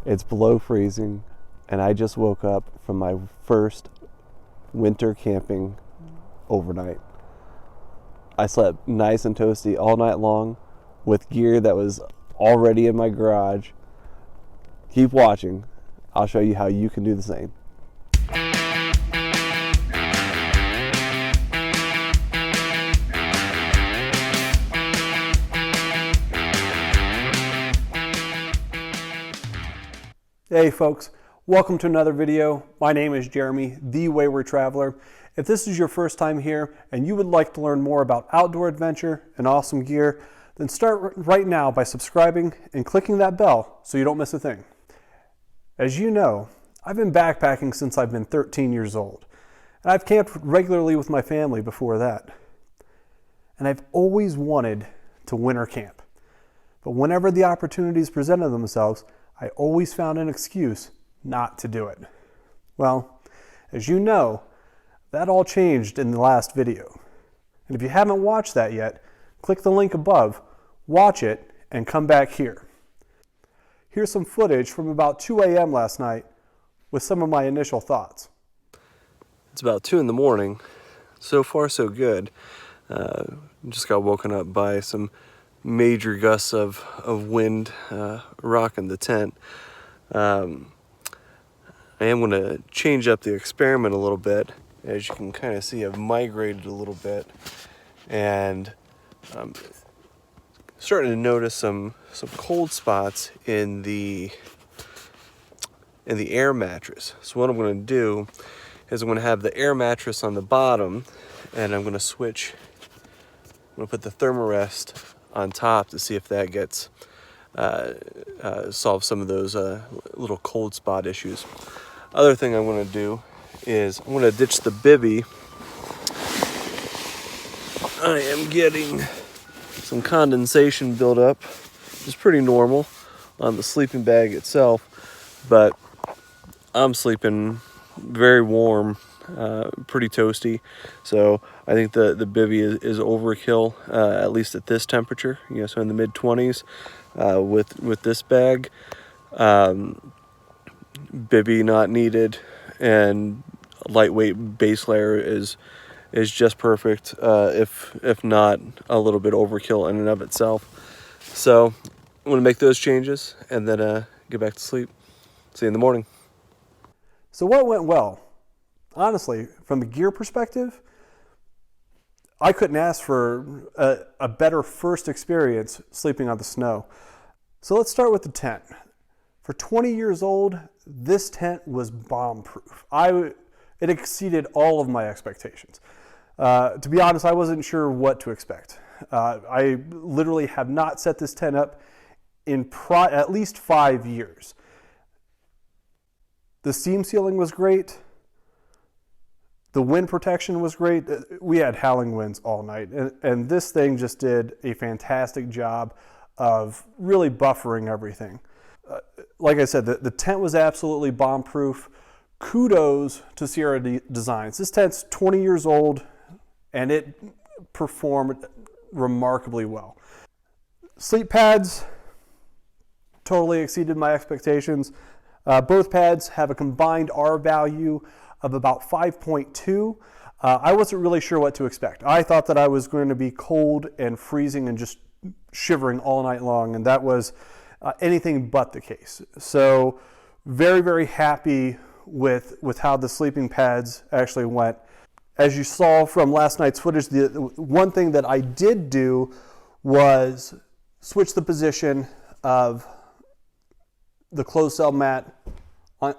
It's below freezing, and I just woke up from my first winter camping overnight. I slept nice and toasty all night long with gear that was already in my garage. Keep watching. I'll show you how you can do the same. Hey folks, welcome to another video. My name is Jeremy, the Wayward Traveler. If this is your first time here and you would like to learn more about outdoor adventure and awesome gear, then start right now by subscribing and clicking that bell so you don't miss a thing. As you know, I've been backpacking since I've been 13 years old, and I've camped regularly with my family before that. And I've always wanted to winter camp. But whenever the opportunities presented themselves, I always found an excuse not to do it. Well, as you know, that all changed in the last video. And if you haven't watched that yet, click the link above, watch it, and come back here. Here's some footage from about 2 a.m. last night with some of my initial thoughts. It's about 2 in the morning. So far, so good. Just got woken up by some major gusts of wind rocking the tent. I am going to change up the experiment a little bit. As you can kind of see, I've migrated a little bit, and I'm starting to notice some cold spots in the air mattress. So what I'm going to do is I'm going to have the air mattress on the bottom, and I'm going to switch. I'm going to put the thermarest on top to see if that gets solve some of those little cold spot issues. Other thing I'm going to do is I'm going to ditch the bivy. I am getting some condensation buildup, which is pretty normal on the sleeping bag itself, but I'm sleeping very warm, pretty toasty, so I think the bivy is overkill, at least at this temperature. So in the mid 20s with this bag. Bivy not needed, and lightweight base layer is just perfect, if not a little bit overkill in and of itself. So I'm going to make those changes and then get back to sleep. See you in the morning. So what went well? Honestly, from the gear perspective, I couldn't ask for a better first experience sleeping on the snow. So let's start with the tent. For 20 years old, this tent was bomb-proof. It exceeded all of my expectations. To be honest, I wasn't sure what to expect. I literally have not set this tent up in at least 5 years. The seam sealing was great. The wind protection was great. We had howling winds all night, and this thing just did a fantastic job of really buffering everything. Like I said, the tent was absolutely bomb-proof. Kudos to Sierra Designs. This tent's 20 years old, and it performed remarkably well. Sleep pads totally exceeded my expectations. Both pads have a combined R value of about 5.2. I wasn't really sure what to expect. I thought that I was going to be cold and freezing and just shivering all night long, and that was anything but the case. So very, very happy with how the sleeping pads actually went. As you saw from last night's footage, the one thing that I did do was switch the position of the closed cell mat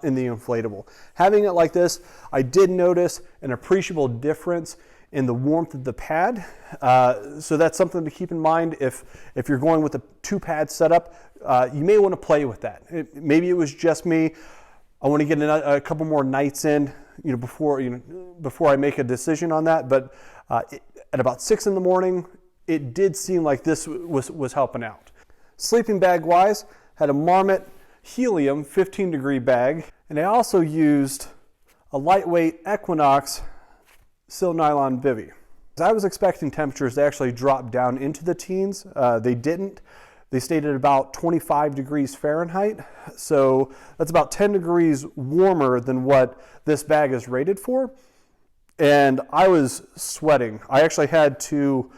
in the inflatable. Having it like this, I did notice an appreciable difference in the warmth of the pad. So that's something to keep in mind if you're going with a 2-pad setup. You may want to play with that. Maybe it was just me. I want to get a couple more nights in, before I make a decision on that. But at about 6 in the morning, it did seem like this was helping out. Sleeping bag wise, had a Marmot Helium 15-degree bag, and I also used a lightweight Equinox sil nylon bivy. I was expecting temperatures to actually drop down into the teens. They didn't. They stayed at about 25 degrees Fahrenheit. So that's about 10 degrees warmer than what this bag is rated for. And I was sweating. I actually had to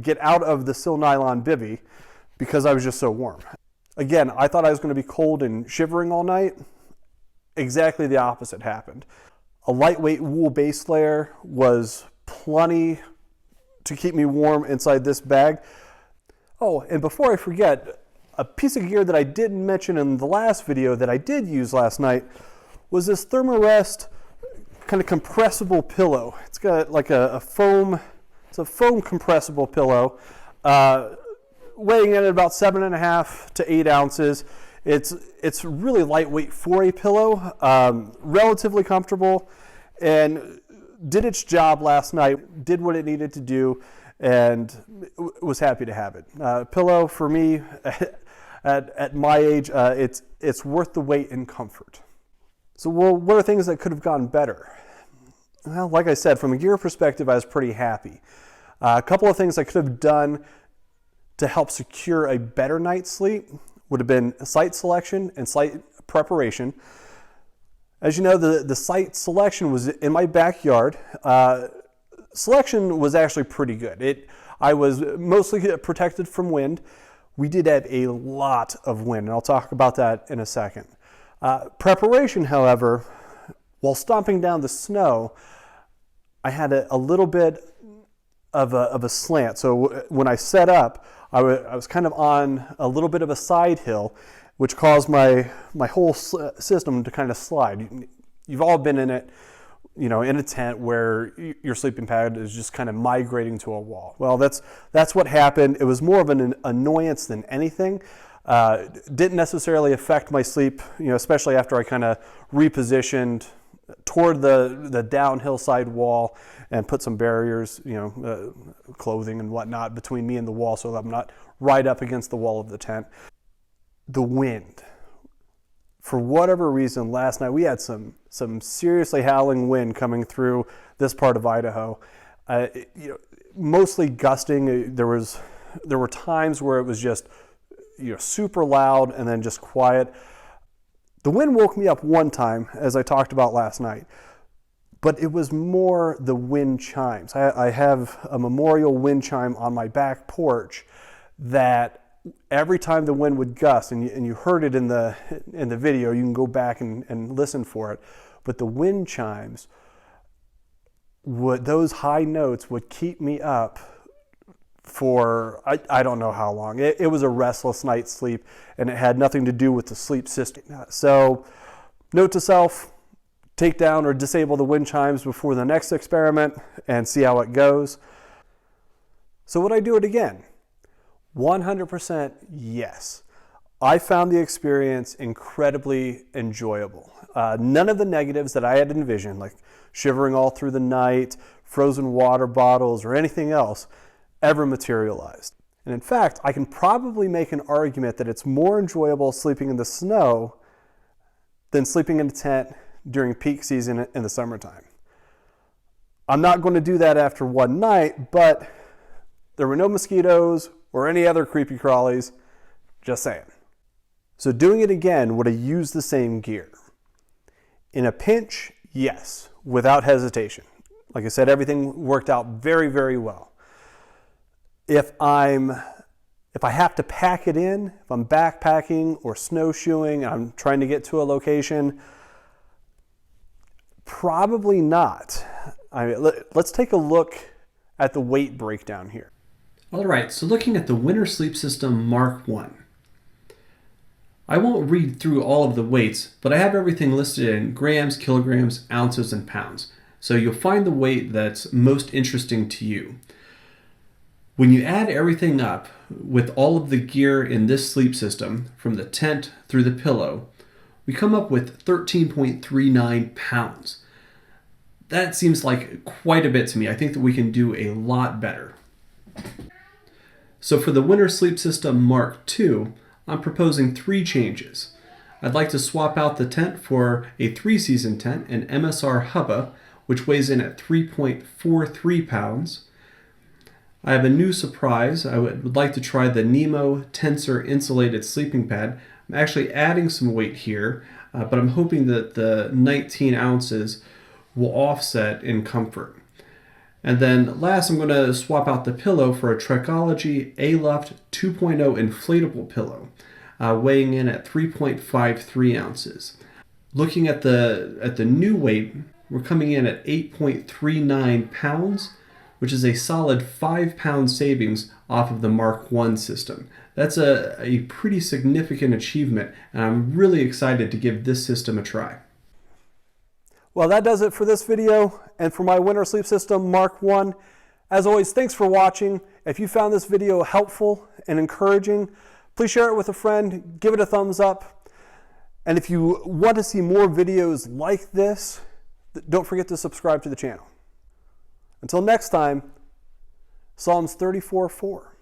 get out of the sil nylon bivvy because I was just so warm. Again, I thought I was going to be cold and shivering all night. Exactly the opposite happened. A lightweight wool base layer was plenty to keep me warm inside this bag. Oh, and before I forget, a piece of gear that I didn't mention in the last video that I did use last night was this Thermarest kind of compressible pillow. It's got like a foam compressible pillow, weighing in at about 7.5 to 8 ounces. It's really lightweight for a pillow, relatively comfortable, and did its job last night, did what it needed to do, and was happy to have it. Pillow for me at my age, it's worth the wait in comfort. So what are things that could have gone better? Well, like I said, from a gear perspective, I was pretty happy. A couple of things I could have done to help secure a better night's sleep would have been site selection and site preparation. As you know, the site selection was in my backyard. Selection was actually pretty good. I was mostly protected from wind. We did have a lot of wind, and I'll talk about that in a second. Preparation, however, while stomping down the snow, I had a little bit of a slant. So when I set up, I was kind of on a little bit of a side hill, which caused my whole system to kind of slide. You've all been in it, in a tent where your sleeping pad is just kind of migrating to a wall. Well, that's what happened. It was more of an annoyance than anything. Didn't necessarily affect my sleep, especially after I kind of repositioned toward the downhill side wall and put some barriers, clothing and whatnot between me and the wall so that I'm not right up against the wall of the tent. The wind. For whatever reason, last night we had some seriously howling wind coming through this part of Idaho. Mostly gusting. There were times where it was just super loud and then just quiet. The wind woke me up one time, as I talked about last night, but it was more the wind chimes. I have a memorial wind chime on my back porch that every time the wind would gust, and you heard it in the video, you can go back and listen for it, but the wind chimes, those high notes would keep me up for I don't know how long. It was a restless night's sleep, and it had nothing to do with the sleep system. So note to self, take down or disable the wind chimes before the next experiment and see how it goes. So would I do it again? 100% yes. I found the experience incredibly enjoyable. None of the negatives that I had envisioned, like shivering all through the night, frozen water bottles, or anything else, ever materialized. And in fact, I can probably make an argument that it's more enjoyable sleeping in the snow than sleeping in a tent during peak season in the summertime. I'm not going to do that after one night, but there were no mosquitoes or any other creepy crawlies, just saying. So doing it again, would I use the same gear? In a pinch, yes, without hesitation. Like I said, everything worked out very, very well. If I have to pack it in, if I'm backpacking or snowshoeing, I'm trying to get to a location, probably not. Let's take a look at the weight breakdown here. All right, so looking at the Winter Sleep System Mark 1. I won't read through all of the weights, but I have everything listed in grams, kilograms, ounces, and pounds. So you'll find the weight that's most interesting to you. When you add everything up with all of the gear in this sleep system, from the tent through the pillow, we come up with 13.39 pounds. That seems like quite a bit to me. I think that we can do a lot better. So for the Winter Sleep System Mark II, I'm proposing 3 changes. I'd like to swap out the tent for a 3-season tent, an MSR Hubba, which weighs in at 3.43 pounds. I have a new surprise. I would like to try the Nemo Tensor Insulated Sleeping Pad. I'm actually adding some weight here, but I'm hoping that the 19 ounces will offset in comfort. And then last, I'm going to swap out the pillow for a Trekology A-Luft 2.0 inflatable pillow, weighing in at 3.53 ounces. Looking at the new weight, we're coming in at 8.39 pounds, which is a solid 5-pound savings off of the Mark I system. That's a pretty significant achievement, and I'm really excited to give this system a try. Well, that does it for this video and for my winter sleep system Mark I. As always, thanks for watching. If you found this video helpful and encouraging, please share it with a friend, give it a thumbs up. And if you want to see more videos like this, don't forget to subscribe to the channel. Until next time, Psalms 34:4.